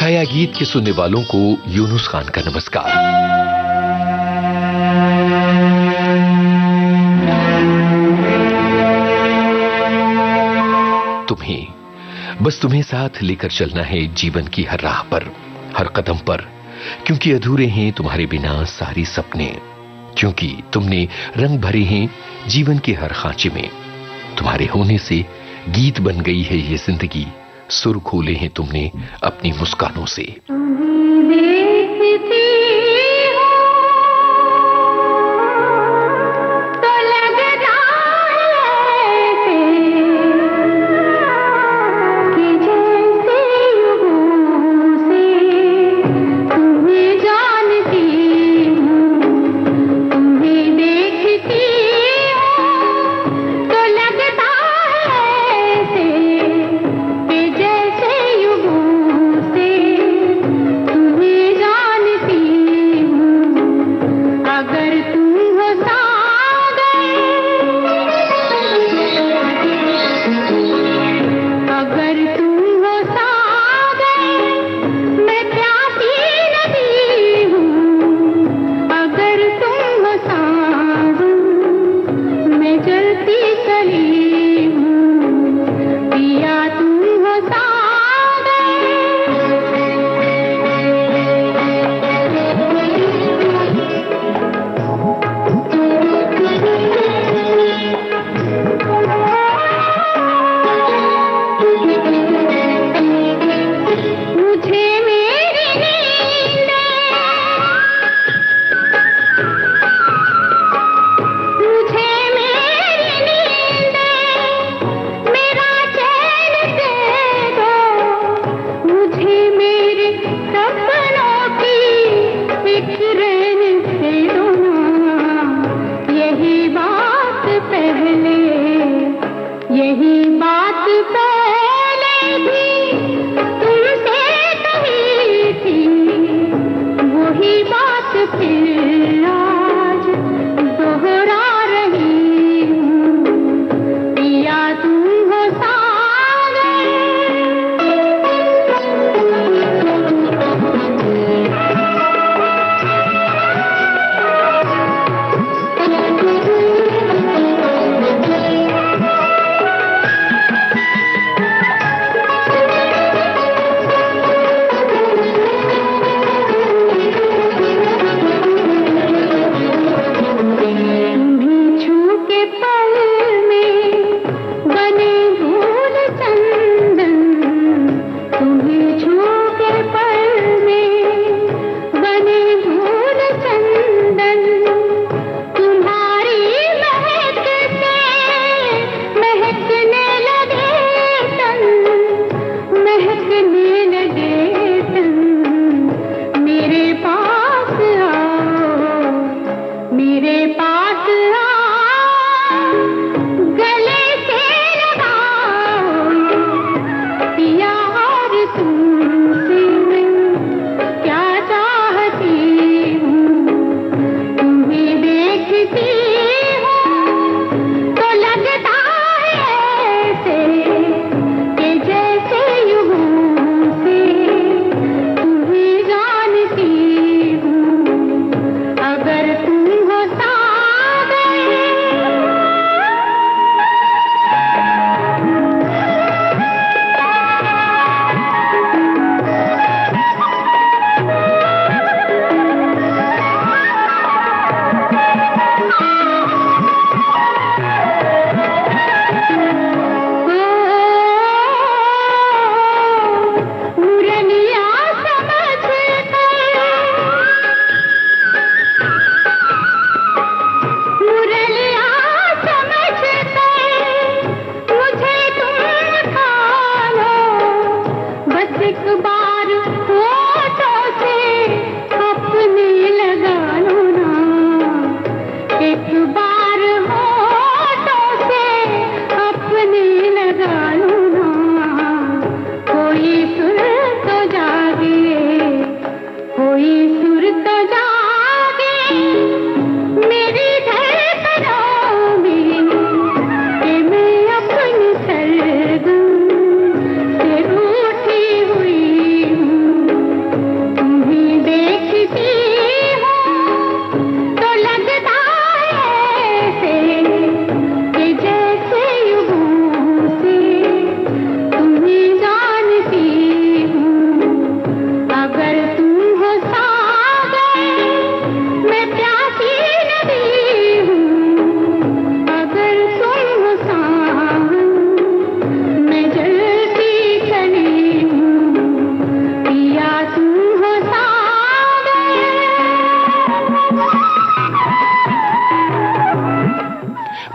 छाया गीत के सुनने वालों को यूनुस खान का नमस्कार। तुम्हें साथ लेकर चलना है जीवन की हर राह पर, हर कदम पर, क्योंकि अधूरे हैं तुम्हारे बिना सारे सपने, क्योंकि तुमने रंग भरे हैं जीवन के हर खांचे में। तुम्हारे होने से गीत बन गई है ये जिंदगी, सुर खोले हैं तुमने अपनी मुस्कानों से।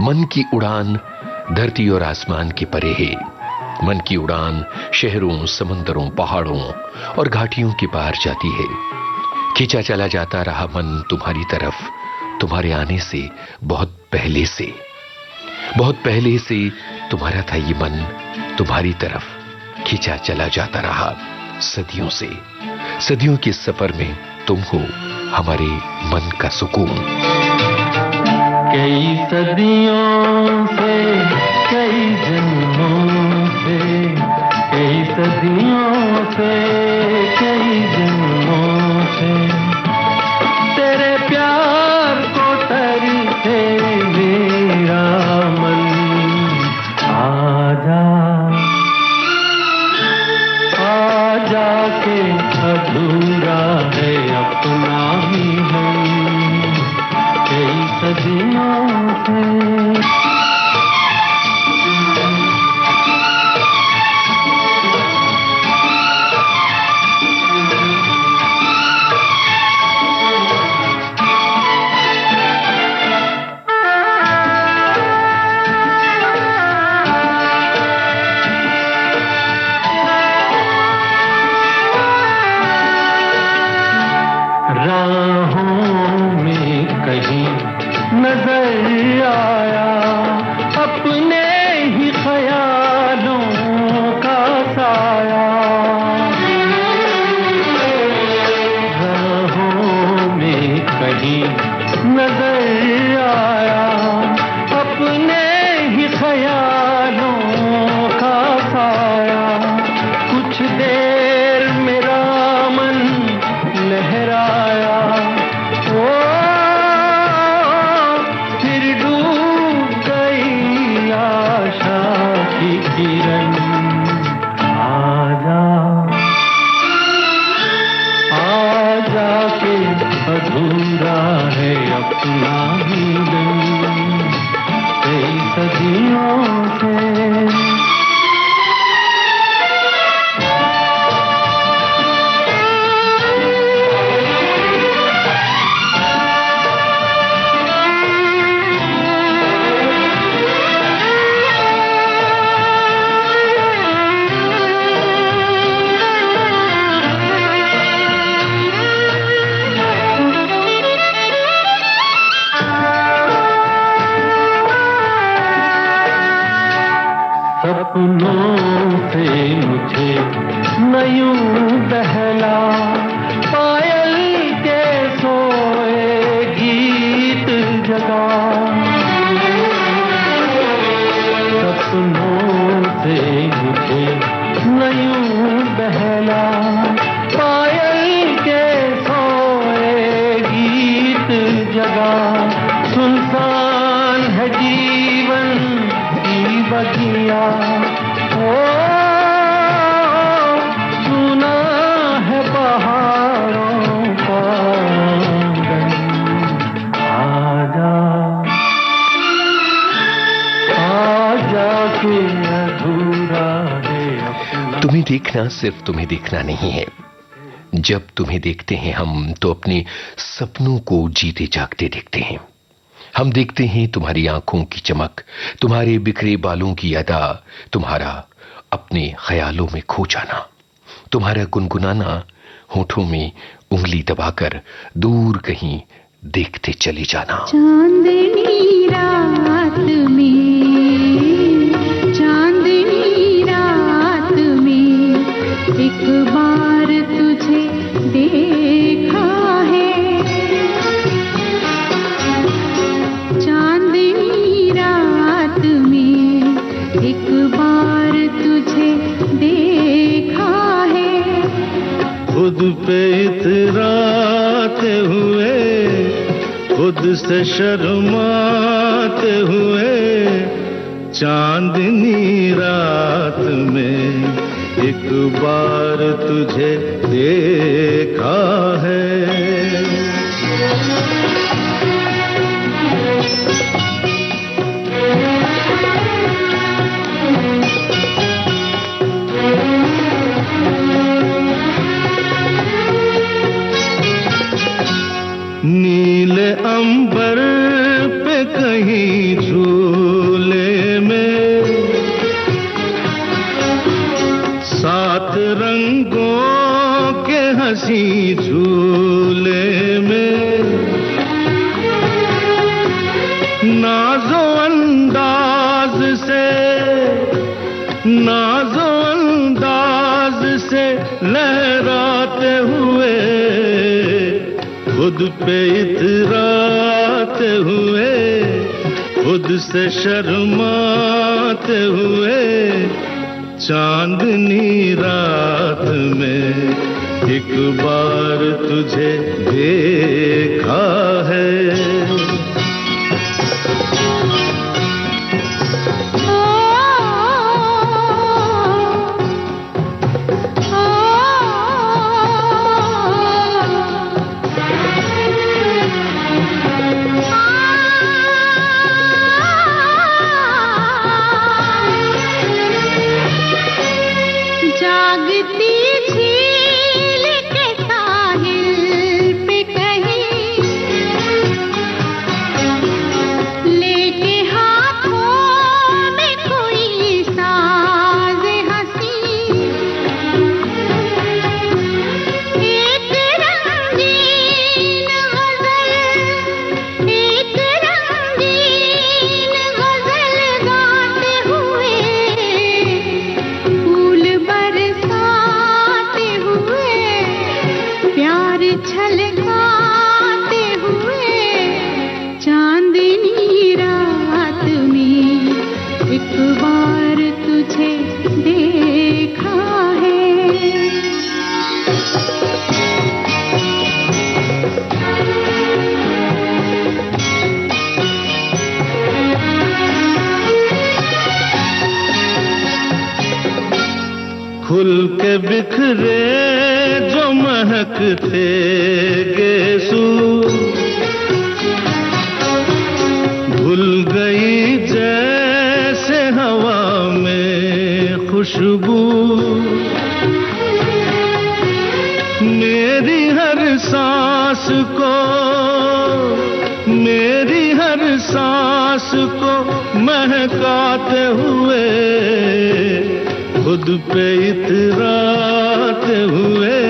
मन की उड़ान धरती और आसमान के परे है। मन की उड़ान शहरों, समंदरों, पहाड़ों और घाटियों के पार जाती है। खींचा चला जाता रहा मन तुम्हारी तरफ, तुम्हारे आने से बहुत पहले से। बहुत पहले से तुम्हारा था ये मन, तुम्हारी तरफ खींचा चला जाता रहा सदियों से। सदियों के सफर में तुम हो हमारे मन का सुकून। कई सदियों से, कई जन्मों से, कई सदियों से, कई जन्मों से तेरे प्यार को तरसे मेरा मन। आजा, आजा के अधूरा है अपना ही मन, कई सदियों से। राहों में कहीं नजर आया अपने ही ख्यालों का साया। राहों में कहीं नजर आया अपने ही ख्यालों का साया। कुछ देर मेरा मन लहराया, ओ फिर डूब गई आशा की किरण। आजा, आजा के अधूरा है अपना ही दिन, कई सदियों से। सपनों से मुझे न यूं बहला, पायल के सोए गीत जगा। सपनों से मुझे न यूं बहला, पायल के सोए गीत जगा। सुनसान है जीवन की बगिया, ओ सुना है पहाड़ों का आंगन। आजा, आजा के अधूरा है अपना। तुम्हें देखना सिर्फ तुम्हें देखना नहीं है। जब तुम्हें देखते हैं हम तो अपने सपनों को जीते जागते देखते हैं। हम देखते हैं तुम्हारी आंखों की चमक, तुम्हारे बिखरे बालों की अदा, तुम्हारा अपने ख्यालों में खो जाना, तुम्हारा गुनगुनाना, होठों में उंगली दबाकर दूर कहीं देखते चले जाना। चांदनी रात में, चांदनी रात में एक बार तुझे देखा है। चांदनी रात में एक बार तुझे देखा है। खुद पे इतराते हुए, खुद से शर्माते हुए, चांदनी रात में एक बार तुझे देखा है। नीले अंबर पे कहीं झूल हंसी झूले में, नाजो अंदाज से, नाजो अंदाज से लहराते हुए, खुद पे इतराते हुए, खुद से शर्माते हुए, चांदनी रात में एक बार तुझे देखा है। खुल के बिखरे जो महकते गेसू, भूल गई जैसे हवा में खुशबू, मेरी हर सांस को, मेरी हर सांस को महकाते हुए, खुद पे इतराते हुए,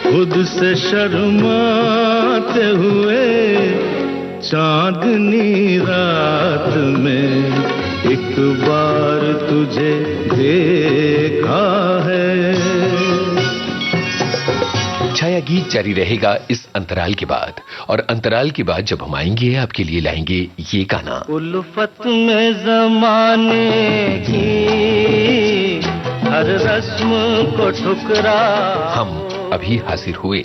खुद से शर्माते हुए, चांदनी रात में एक बार तुझे देखा है। छाया गीत जारी रहेगा इस अंतराल के बाद, और अंतराल के बाद जब हम आएंगे आपके लिए लाएंगे ये गाना। उल्फत में ज़माने की हर रस्म को ठुकरा, हम अभी हाजिर हुए।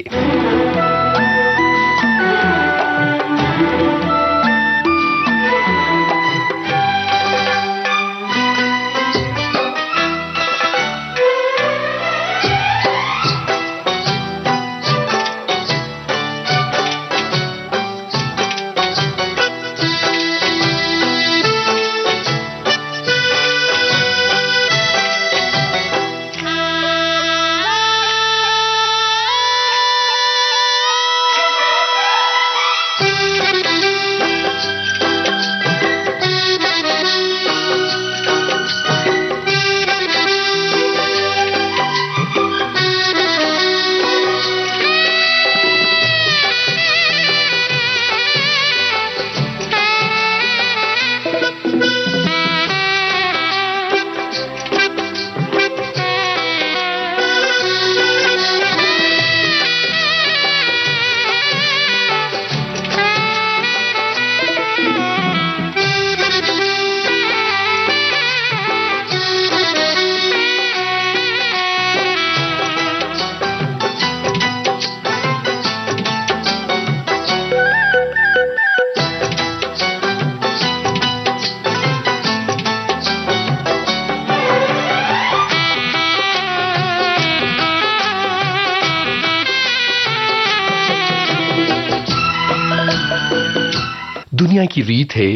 दुनिया की रीत है,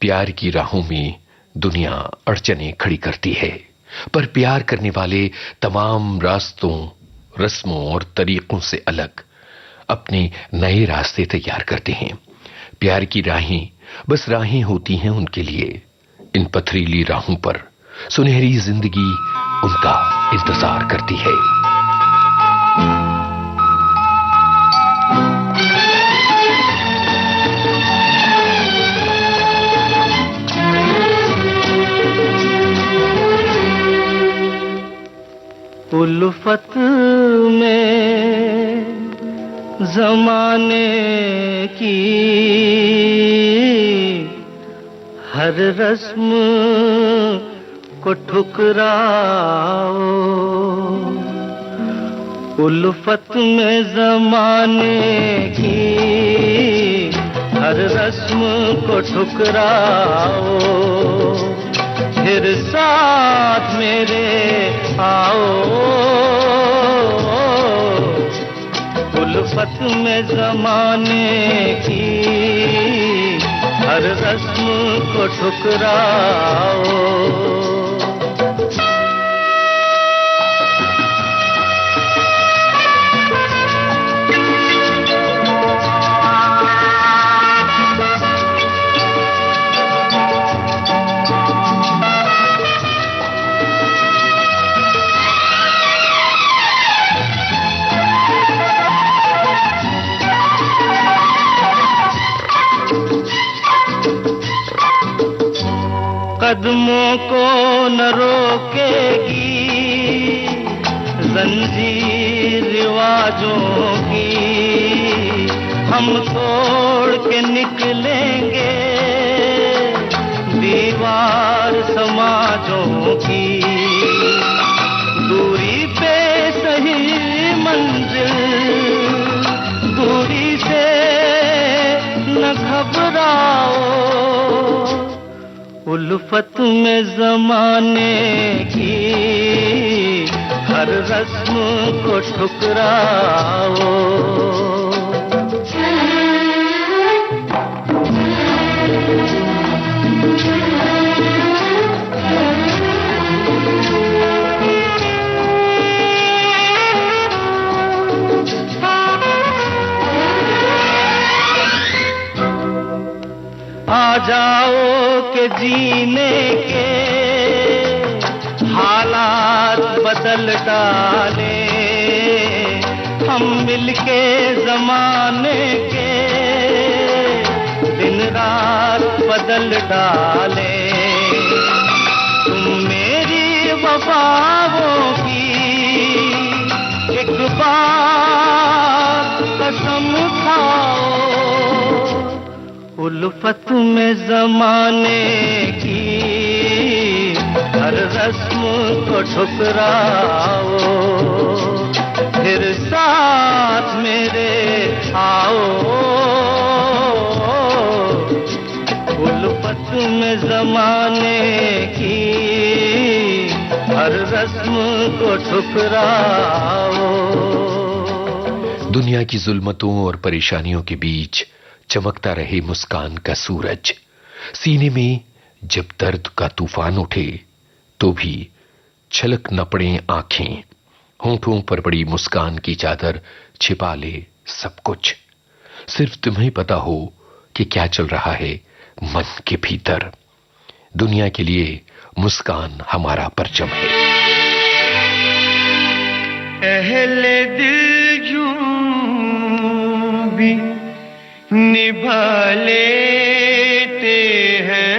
प्यार की राहों में दुनिया अड़चने खड़ी करती है, पर प्यार करने वाले तमाम रास्तों, रस्मों और तरीकों से अलग अपने नए रास्ते तैयार करते हैं। प्यार की राहें बस राहें होती हैं उनके लिए। इन पथरीली राहों पर सुनहरी जिंदगी उनका इंतजार करती है। उल्फत में जमाने की हर रस्म को ठुकराओ, उल्फत में जमाने की हर रस्म को ठुकराओ, फिर साथ मेरे आओ, उल्फत में जमाने की हर रस्म को ठुकराओ। कदमों को न रोकेगी जंजीर रिवाजों की, हम तोड़ के निकलेंगे दीवार समाजों की, दूरी पे सही मंजिल, दूरी से न घबराओ, उल्फत में जमाने की हर रस्म को ठुकराओ। आ जाओ के जीने के हालात बदल डाले, हम मिलके जमाने के दिन रात बदल डाले, तुम मेरी वफाओं की एक बार कसम खाओ, उल्फत में जमाने की हर रस्म को ठुकराओ, फिर साथ मेरे आओ, उल्फत में जमाने की हर रस्म को ठुकराओ। दुनिया की जुल्मतों और परेशानियों के बीच चमकता रहे मुस्कान का सूरज, सीने में जब दर्द का तूफान उठे तो भी छलक न पड़े आंखें, होंठों पर बड़ी मुस्कान की चादर छिपा ले सब कुछ, सिर्फ तुम्हें पता हो कि क्या चल रहा है मन के भीतर। दुनिया के लिए मुस्कान हमारा परचम है। अहले दिल यूं भी निभा लेते हैं,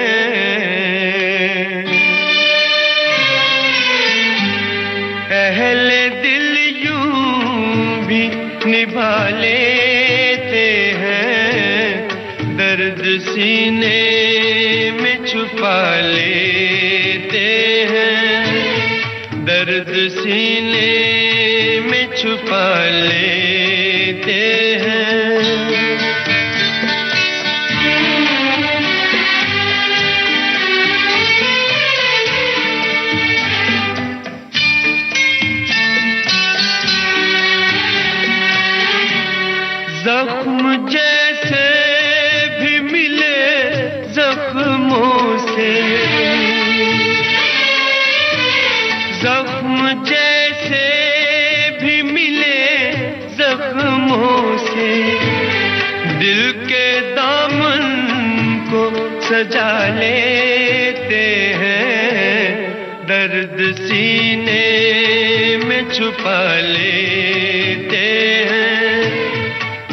अहले दिल यूं भी निभा लेते हैं, दर्द सीने में छुपा लेते हैं, दर्द सीने में छुपा लेते हैं। जख्म जैसे भी मिले जख्मों से, जख्म जैसे भी मिले जख्मों से, दिल के दामन को सजा लेते हैं, दर्द सीने में छुपा लेते हैं,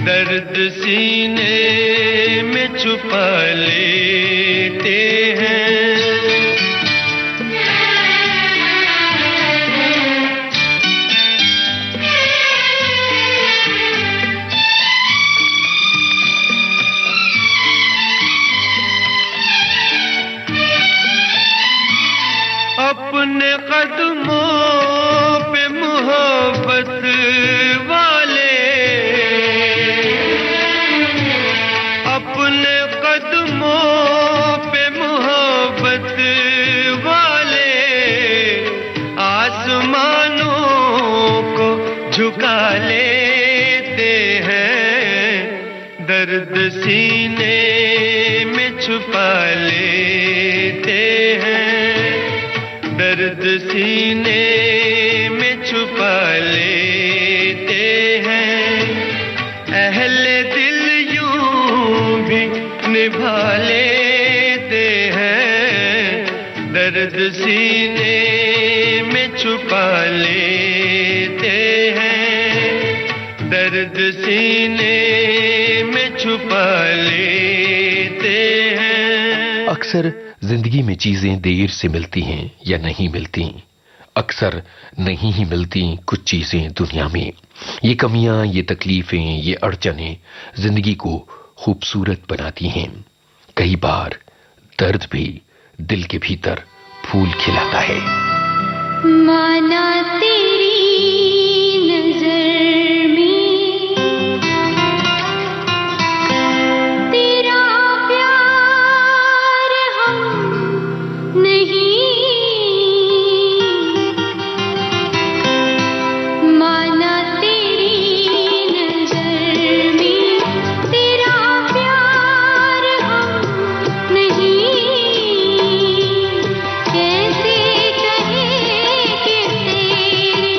दर्द सीने में छुपा लेते हैं। अपने कदमों पे मोहब्बत वाले, अपने कदमों पे मोहब्बत वाले आसमानों को झुका लेते हैं, दर्द सीने में छुपा लेते हैं, दर्द सीने में छुपा लेते हैं। अहले दिल यूं भी निभा लेते हैं, दर्द सीने में छुपा लेते हैं, दर्द सीने में छुपा लेते हैं। अक्सर जिंदगी में चीजें देर से मिलती हैं या नहीं मिलती, अक्सर नहीं ही मिलती कुछ चीजें दुनिया में। ये कमियां, ये तकलीफें, ये अड़चनें जिंदगी को खूबसूरत बनाती हैं। कई बार दर्द भी दिल के भीतर फूल खिलाता है। माना तेरी नजर में तेरा प्यार हम नहीं, माना तेरी नजर में तेरा प्यार हम नहीं, कैसे कहे कि तेरे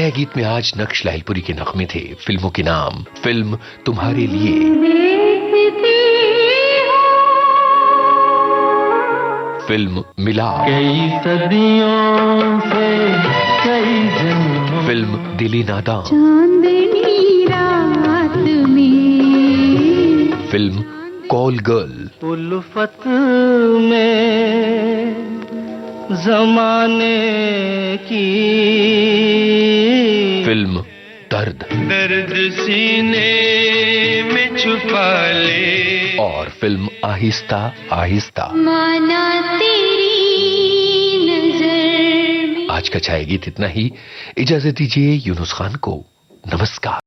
छाया गीत में आज नक्श लालपुरी के नगमे थे। फिल्मों के नाम, फिल्म तुम्हारे लिए, फिल्म मिला, कई सदियों से कई जन्मों, फिल्म दिली नादान, चांदनी रात में, फिल्म कॉल गर्ल, उल्फत में जमाने की, फिल्म दर्द, दर्द सीने में छुपा ले, और फिल्म आहिस्ता आहिस्ता। माना तेरी नजर में। आज का छाया गीत इतना ही। इजाजत दीजिए यूनुस खान को। नमस्कार।